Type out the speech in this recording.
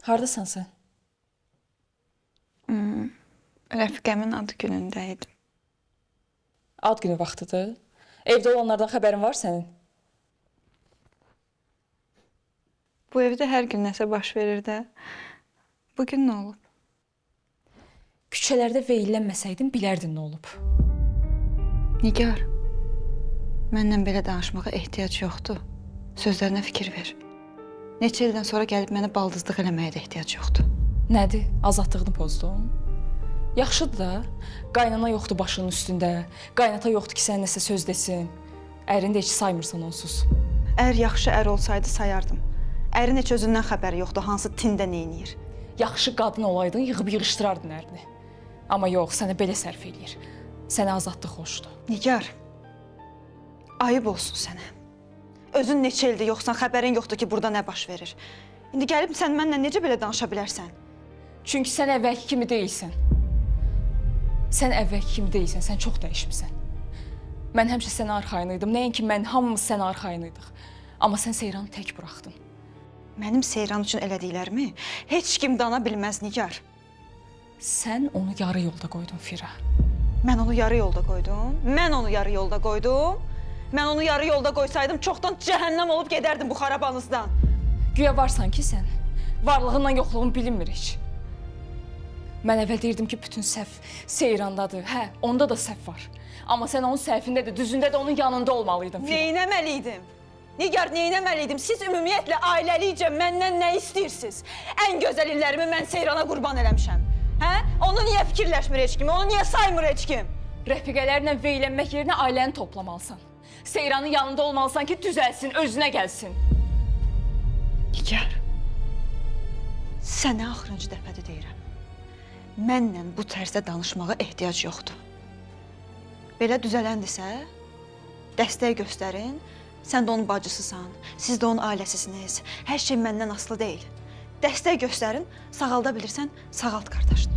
Hardasan sən? Rəfiqəmin adı günündəydim. Ad günü vaxtıdır. Evdə olanlardan xəbərin var sənin? Bu evdə hər gün nəsə baş verir də. Bugün nə olub? Küçələrdə veyillənməsəydin, bilərdin nə olub. Nigar, məndən belə danışmağa ehtiyac yoxdur. Sözlərinə fikir ver. Neçə ildən sonra gəlib mənə baldızlıq eləməyə də ehtiyac yoxdur. Nədir? Azadlığını pozdun? Yaxşıdır da. Qaynana yoxdur başının üstündə. Qaynata yoxdur ki, sən nəsə söz desin. Ərini də heç saymırsan onsuz. Əgər yaxşı ər olsaydı sayardım. Ərin heç özündən xəbəri yoxdur, hansı tində neyniyir. Yaxşı qadın olaydın, yığıb yığışdırardın ərini. Amma yox, sənə belə sərf eləyir. Sənə azadlıq xoşdur. Nigar, ayıb olsun sənə. Özün neçə ildir yoxsan, xəbərin yoxdur ki, burada nə baş verir. İndi gəlib sən mənlə necə belə danışa bilərsən? Çünki sən əvvəlki kimi deyilsən. Sən əvvəlki kimi deyilsən, sən çox dəyişmisən. Mən həmişə sənə arxayın idim. Nəinki mən, hamımız sənə arxayın idik. Amma sən Seyranı tək buraxdın. Mənim Seyran üçün elədiklərimi heç kim dana bilməz, Nigar. Sən onu yarı yolda qoydun Firə. Mən onu yarı yolda qoydum. Mən onu yarı yolda qoydum. Mən onu yarı yolda qoysaydım, çoxdan cəhənnəm olub gedərdim bu xarabanızdan. Güya varsan ki sən, varlığından yoxluğun bilinmir heç. Mən əvvəl deyirdim ki, bütün səhv Seyrandadır. Hə, onda da səhv var. Amma sən onun səhvində də, düzündə də onun yanında olmalıydın Firə. Neynəməliydim? Nigar, neynəməliydim? Siz ümumiyyətlə ailəlikcə məndən nə istəyirsiniz? Ən gözəl illərimi mən Seyrana qurban eləmişəm. Hə? Onu niyə fikirləşmir heç kim? Onu niyə saymır heç kim? Rəfiqələrlə veylənmək yerinə ailəni toplamalısan. Seyranın yanında olmalısan ki, düzəlsin, özünə gəlsin. Nigar, sənə axırıncı dəfədə deyirəm. Mənlə bu tərzdə danışmağa ehtiyac yoxdur. Belə düzələndirsə, dəstək göstərin. Sən də onun bacısısan, siz də onun ailəsisiniz. Hər şey məndən asılı deyil. Dəstək göstərin, sağalda bilirsən, sağalt qardaşını.